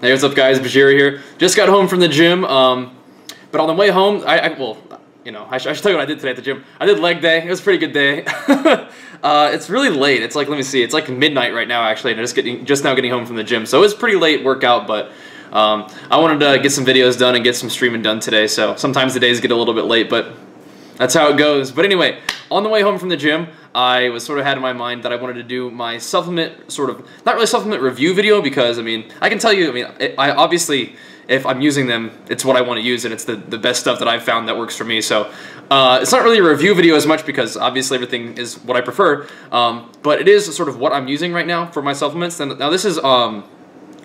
Hey, what's up guys, Bajheera here. Just got home from the gym, but on the way home, well, you know, I should tell you what I did today at the gym. I did leg day. It was a pretty good day. It's really late. It's like, let me see, it's like midnight right now actually, and I'm just now getting home from the gym. So it was a pretty late workout, but I wanted to get some videos done and get some streaming done today. So sometimes the days get a little bit late, but that's how it goes. But anyway, on the way home from the gym, I was sort of had in my mind that I wanted to do my supplement, sort of, not really supplement review video, because, I mean, I can tell you, I mean, I obviously, if I'm using them, it's what I want to use, and it's the best stuff that I've found that works for me. So it's not really a review video as much, because obviously everything is what I prefer, but it is sort of what I'm using right now for my supplements. And now this is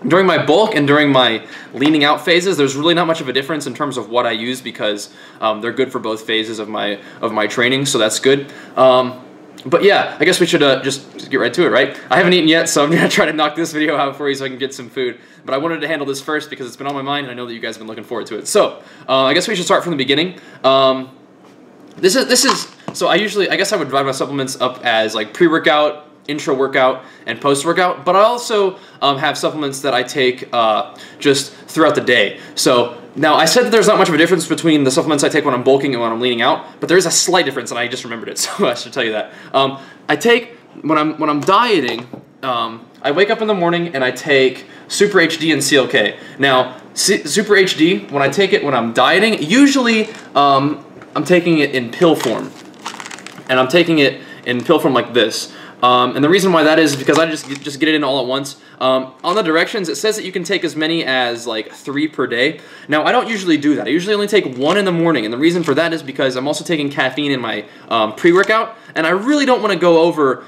during my bulk and during my leaning out phases, there's really not much of a difference in terms of what I use, because they're good for both phases of my training, so that's good. But yeah, I guess we should just get right to it, right? I haven't eaten yet, so I'm going to try to knock this video out for you so I can get some food. But I wanted to handle this first because it's been on my mind, and I know that you guys have been looking forward to it. So, I guess we should start from the beginning. So I guess I would divide my supplements up as like pre-workout, intro workout, and post-workout, but I also have supplements that I take just throughout the day. So now I said that there's not much of a difference between the supplements I take when I'm bulking and when I'm leaning out, but there is a slight difference, and I just remembered it, so I should tell you that. I take, when I'm dieting, I wake up in the morning and I take Super HD and CLK. Now, Super HD, when I take it when I'm dieting, usually I'm taking it in pill form, and I'm taking it in pill form like this. And the reason why that is because I just get it in all at once. On the directions, it says that you can take as many as like 3 per day. Now, I don't usually do that. I usually only take 1 in the morning, and the reason for that is because I'm also taking caffeine in my pre-workout, and I really don't want to go over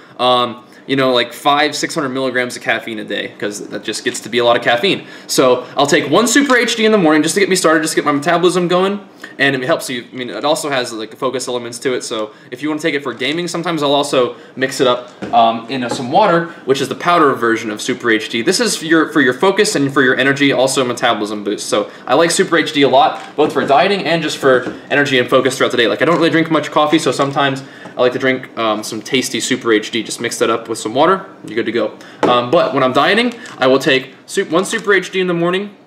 you know, like 500-600 milligrams of caffeine a day, because that just gets to be a lot of caffeine. So I'll take 1 Super HD in the morning just to get me started, just to get my metabolism going, and it helps you. I mean, it also has like focus elements to it. So if you want to take it for gaming, sometimes I'll also mix it up in some water, which is the powder version of Super HD. This is for your focus and for your energy, also metabolism boost. So I like Super HD a lot, both for dieting and just for energy and focus throughout the day. Like, I don't really drink much coffee, so sometimes I like to drink some tasty Super HD. Just mix that up with some water, you're good to go. But when I'm dieting, I will take 1 Super HD in the morning.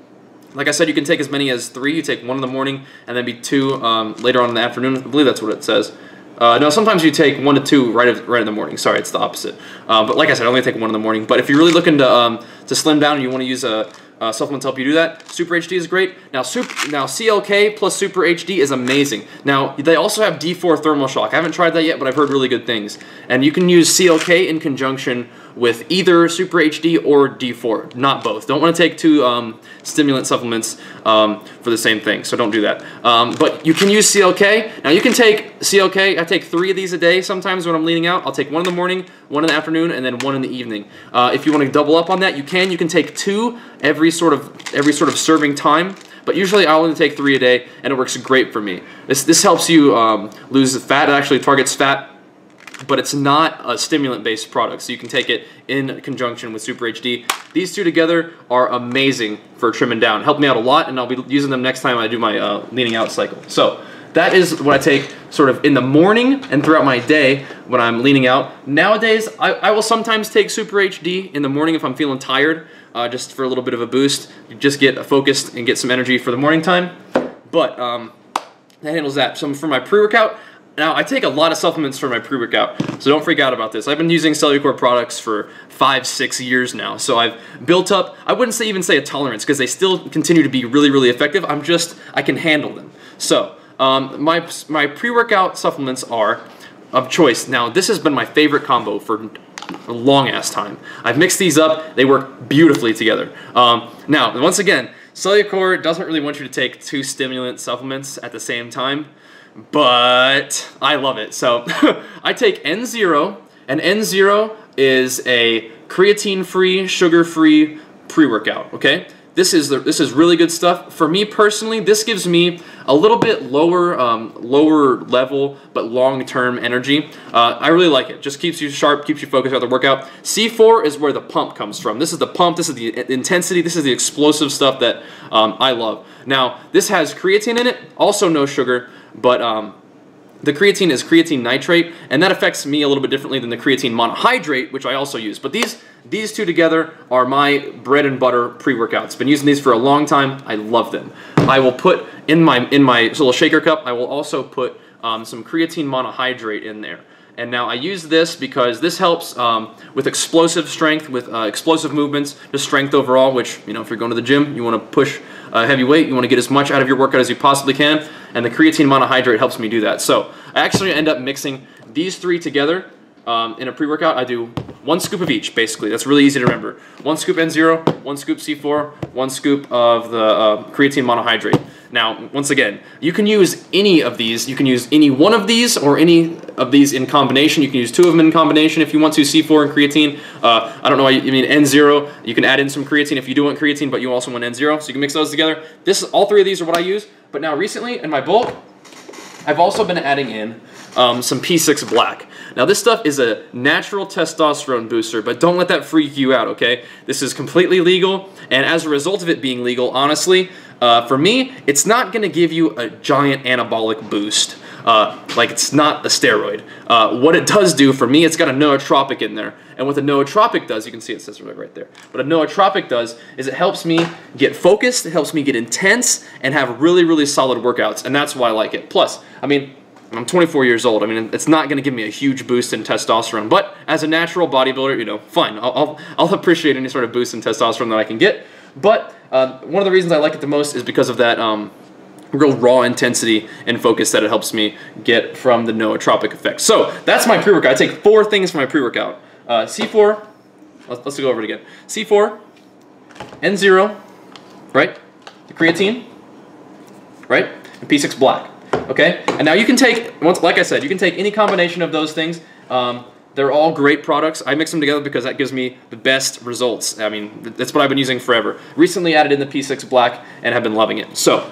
Like I said, you can take as many as 3. You take 1 in the morning and then be 2 later on in the afternoon. I believe that's what it says. No, sometimes you take 1 to 2 right in the morning. Sorry, it's the opposite. But like I said, I only take 1 in the morning. But if you're really looking to slim down and you want to use a supplement to help you do that, Super HD is great. Now CLK plus Super HD is amazing. Now, they also have D4 thermal shock. I haven't tried that yet, but I've heard really good things. And you can use CLK in conjunction with either Super HD or D4, not both. Don't want to take 2 stimulant supplements for the same thing, so don't do that. But you can use CLK. Now, you can take CLK. I take 3 of these a day sometimes when I'm leaning out. I'll take 1 in the morning, 1 in the afternoon, and then 1 in the evening. If you want to double up on that, you can. You can take 2 every sort of serving time. But usually I only take 3 a day, and it works great for me. This helps you lose fat. It actually targets fat, but it's not a stimulant-based product, so you can take it in conjunction with Super HD. These 2 together are amazing for trimming down. Help me out a lot, and I'll be using them next time I do my leaning out cycle. So that is what I take sort of in the morning and throughout my day when I'm leaning out. Nowadays, I will sometimes take Super HD in the morning if I'm feeling tired, just for a little bit of a boost. You just get focused and get some energy for the morning time. But that handles that. So for my pre-workout, now I take a lot of supplements for my pre-workout, so don't freak out about this. I've been using Cellucor products for 5-6 years now, so I've built up, I wouldn't even say a tolerance, because they still continue to be really, really effective. I can handle them. So my pre-workout supplements are of choice. Now, this has been my favorite combo for a long-ass time. I've mixed these up. They work beautifully together. Now, once again, Cellucor doesn't really want you to take 2 stimulant supplements at the same time, but I love it. So I take N0, and N0 is a creatine-free, sugar-free pre-workout, okay? This is really good stuff. For me personally, this gives me a little bit lower level but long-term energy. I really like it. Just keeps you sharp, keeps you focused throughout the workout. C4 is where the pump comes from. This is the pump. This is the intensity. This is the explosive stuff that I love. Now, this has creatine in it. Also no sugar, but the creatine is creatine nitrate, and that affects me a little bit differently than the creatine monohydrate, which I also use. But these These two together are my bread and butter pre-workouts. Been using these for a long time. I love them. I will put in my little shaker cup, I will also put some creatine monohydrate in there. And now I use this because this helps with explosive strength, with explosive movements, just strength overall, which, you know, if you're going to the gym, you want to push heavy weight, you want to get as much out of your workout as you possibly can, and the creatine monohydrate helps me do that. So I actually end up mixing these three together in a pre-workout. I do 1 scoop of each, basically. That's really easy to remember. 1 scoop N0, 1 scoop C4, 1 scoop of the creatine monohydrate. Now, once again, you can use any of these. You can use any one of these or any of these in combination. You can use 2 of them in combination if you want to, C4 and creatine. I don't know why you mean N0. You can add in some creatine if you do want creatine, but you also want N0, so you can mix those together. All 3 of these are what I use, but now recently in my bulk, I've also been adding in some P6 Black. Now this stuff is a natural testosterone booster, but don't let that freak you out, okay? This is completely legal, and as a result of it being legal, honestly, for me, it's not going to give you a giant anabolic boost. Like, it's not a steroid. What it does do for me, it's got a nootropic in there. And what the nootropic does, you can see it says right there. What a nootropic does is it helps me get focused, it helps me get intense, and have really, really solid workouts. And that's why I like it. Plus, I mean, I'm 24 years old. I mean, it's not going to give me a huge boost in testosterone. But as a natural bodybuilder, you know, fine. I'll appreciate any sort of boost in testosterone that I can get. But one of the reasons I like it the most is because of that real raw intensity and focus that it helps me get from the nootropic effect. So that's my pre-workout. I take 4 things for my pre-workout. C4, let's go over it again. C4, N0, right? The creatine, right? And P6 Black. Okay, and now you can take, like I said, you can take any combination of those things. They're all great products. I mix them together because that gives me the best results. I mean, that's what I've been using forever. Recently added in the P6 Black and have been loving it. So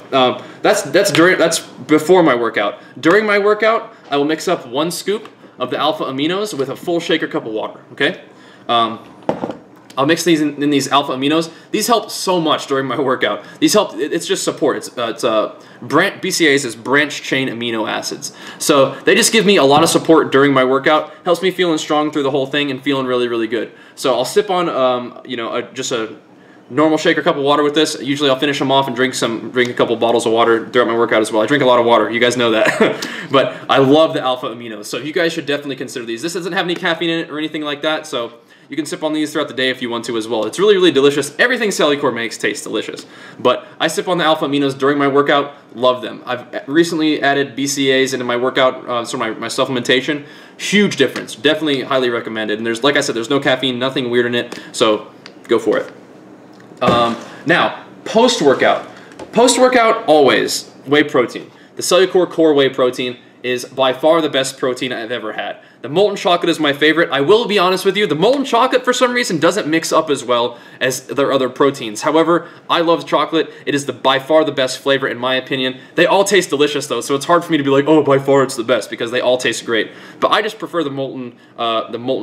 that's before my workout. During my workout, I will mix up 1 scoop of the alpha aminos with a full shaker cup of water. Okay. I'll mix these in these alpha aminos. These help so much during my workout. These help, it's just support. BCAAs is branched chain amino acids. So they just give me a lot of support during my workout. Helps me feeling strong through the whole thing and feeling really, really good. So I'll sip on, you know, just a normal shaker cup of water with this. Usually I'll finish them off and drink a couple bottles of water throughout my workout as well. I drink a lot of water, you guys know that. But I love the alpha aminos. So you guys should definitely consider these. This doesn't have any caffeine in it or anything like that, so you can sip on these throughout the day if you want to as well. It's really, really delicious. Everything Cellucor makes tastes delicious. But I sip on the alpha aminos during my workout. Love them. I've recently added BCAAs into my workout, so my supplementation. Huge difference. Definitely highly recommended. And there's, like I said, there's no caffeine, nothing weird in it. So go for it. Now, post-workout. Post-workout, always whey protein. The Cellucor Core Whey Protein is by far the best protein I've ever had. The molten chocolate is my favorite. I will be honest with you, the molten chocolate for some reason doesn't mix up as well as their other proteins. However, I love chocolate. It is by far the best flavor in my opinion. They all taste delicious though, so it's hard for me to be like, oh, by far it's the best, because they all taste great. But I just prefer the molten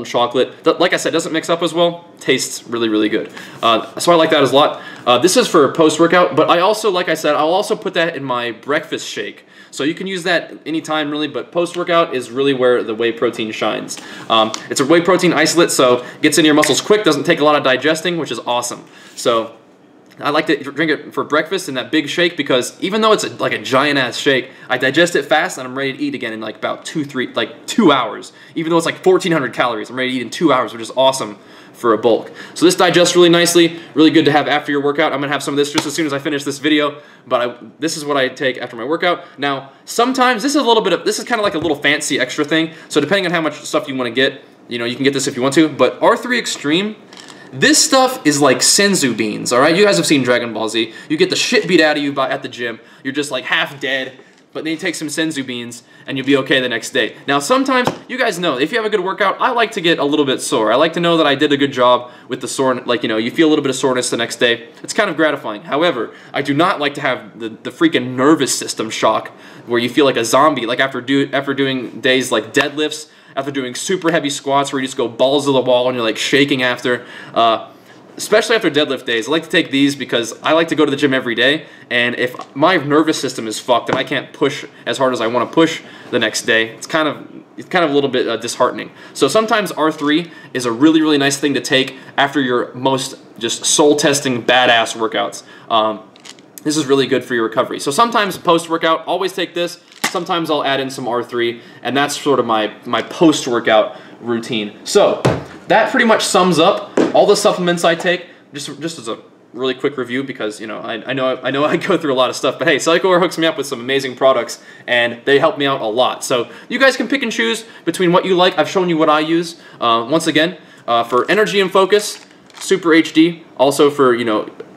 chocolate. Like I said, doesn't mix up as well. Tastes really, really good. So I like that a lot. This is for post-workout, but I also, like I said, I'll also put that in my breakfast shake. So you can use that anytime really, but post-workout is really where the whey protein shines. It's a whey protein isolate, so it gets into your muscles quick, doesn't take a lot of digesting, which is awesome. So I like to drink it for breakfast in that big shake because even though it's like a giant-ass shake, I digest it fast and I'm ready to eat again in like about 2 hours. Even though it's like 1,400 calories, I'm ready to eat in 2 hours, which is awesome for a bulk. So this digests really nicely, really good to have after your workout. I'm gonna have some of this just as soon as I finish this video, but this is what I take after my workout. Now, sometimes this is kind of like a little fancy extra thing, so depending on how much stuff you wanna get, you know, you can get this if you want to, but R3 Extreme, this stuff is like senzu beans, all right? You guys have seen Dragon Ball Z. You get the shit beat out of you at the gym. You're just like half dead, but then you take some senzu beans and you'll be okay the next day. Now, sometimes, you guys know, if you have a good workout, I like to get a little bit sore. I like to know that I did a good job with the sore, like, you know, you feel a little bit of soreness the next day. It's kind of gratifying. However, I do not like to have the freaking nervous system shock where you feel like a zombie, like after doing days like deadlifts, after doing super heavy squats where you just go balls to the wall and you're like shaking after. Especially after deadlift days, I like to take these because I like to go to the gym every day, and if my nervous system is fucked and I can't push as hard as I want to push the next day, it's kind of, it's kind of a little bit disheartening. So sometimes R3 is a really, really nice thing to take after your most just soul-testing badass workouts. This is really good for your recovery. So sometimes post-workout, always take this. Sometimes I'll add in some R3, and that's sort of my post-workout routine. So that pretty much sums up all the supplements I take. Just as a really quick review, because I know I go through a lot of stuff, but hey, Cellucor hooks me up with some amazing products, and they help me out a lot. So you guys can pick and choose between what you like. I've shown you what I use. Once again, for energy and focus, Super HD. Also for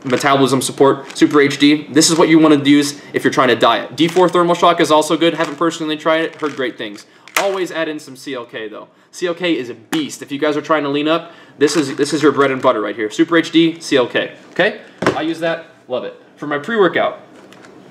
metabolism support, Super HD. This is what you want to use if you're trying to diet. D4 Thermal Shock is also good. Haven't personally tried it. Heard great things. Always add in some CLK though. CLK is a beast. If you guys are trying to lean up, this is your bread and butter right here. Super HD, CLK. Okay? I use that. Love it. For my pre-workout,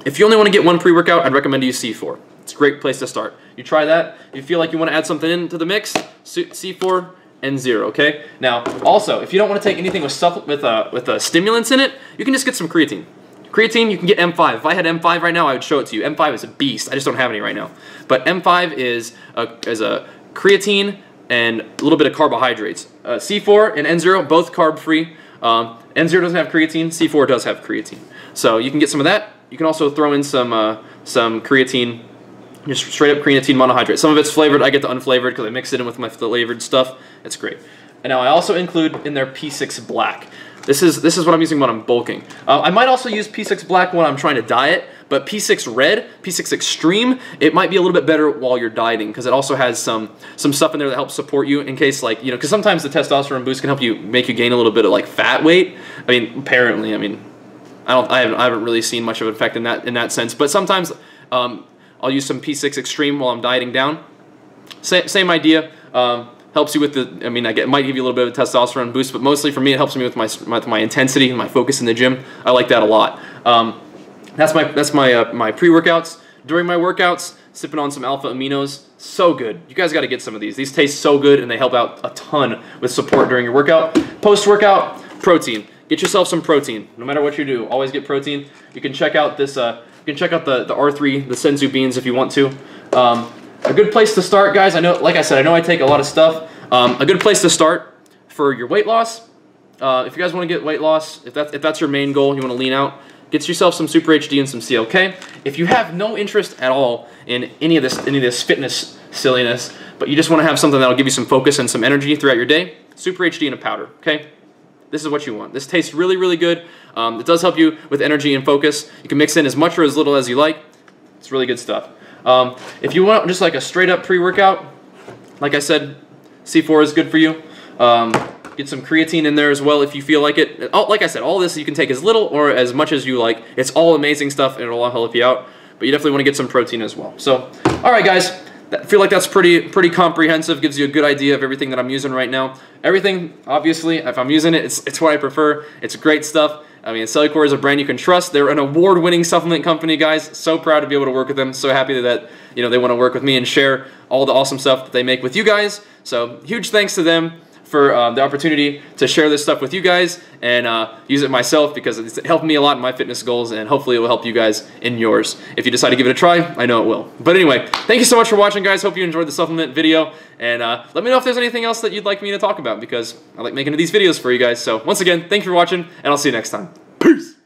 if you only want to get one pre-workout, I'd recommend you use C4. It's a great place to start. You try that. If you feel like you want to add something into the mix, C4 and 0. Okay? Now, also, if you don't want to take anything with stimulants in it, you can just get some creatine. Creatine, you can get M5. If I had M5 right now, I would show it to you. M5 is a beast. I just don't have any right now. But M5 is a creatine and a little bit of carbohydrates. C4 and N0, both carb-free. N0 doesn't have creatine. C4 does have creatine. So you can get some of that. You can also throw in some creatine, just straight up creatine monohydrate. Some of it's flavored. I get the unflavored because I mix it in with my flavored stuff. It's great. And now I also include in there P6 Black. This is what I'm using when I'm bulking. I might also use P6 Black when I'm trying to diet, but P6 Red, P6 Extreme, it might be a little bit better while you're dieting because it also has some stuff in there that helps support you in case, like, because sometimes the testosterone boost can help you make you gain a little bit of like fat weight. I mean, apparently, I haven't really seen much of an effect in that sense, but sometimes I'll use some P6 Extreme while I'm dieting down. Same idea. Helps you with it might give you a little bit of a testosterone boost, but mostly for me, it helps me with my intensity and my focus in the gym. I like that a lot. That's my pre-workouts. During my workouts, sipping on some alpha aminos, so good. You guys got to get some of these. These taste so good, and they help out a ton with support during your workout. Post-workout, protein. Get yourself some protein. No matter what you do, always get protein. You can check out this. You can check out the R3, the Senzu beans if you want to. A good place to start, guys, like I said, I know I take a lot of stuff. A good place to start for your weight loss, if you guys want to get weight loss, if that's your main goal, you want to lean out, get yourself some Super HD and some CLK. If you have no interest at all in any of this fitness silliness, but you just want to have something that'll give you some focus and some energy throughout your day, Super HD in a powder, okay? This is what you want. This tastes really, really good. It does help you with energy and focus. You can mix in as much or as little as you like. It's really good stuff. If you want just like a straight up pre-workout, like I said, C4 is good for you. Get some creatine in there as well if you feel like it. Like I said, all this you can take as little or as much as you like. It's all amazing stuff and it'll all help you out. But you definitely want to get some protein as well. So, all right, guys. I feel like that's pretty comprehensive. Gives you a good idea of everything that I'm using right now. Everything, obviously, if I'm using it, it's what I prefer. It's great stuff. I mean, Cellucor is a brand you can trust. They're an award-winning supplement company, guys. So proud to be able to work with them. So happy that they want to work with me and share all the awesome stuff that they make with you guys. So huge thanks to them for the opportunity to share this stuff with you guys and use it myself because it's helped me a lot in my fitness goals and hopefully it will help you guys in yours. If you decide to give it a try, I know it will. But anyway, thank you so much for watching, guys. Hope you enjoyed the supplement video and let me know if there's anything else that you'd like me to talk about because I like making these videos for you guys. So once again, thank you for watching and I'll see you next time. Peace!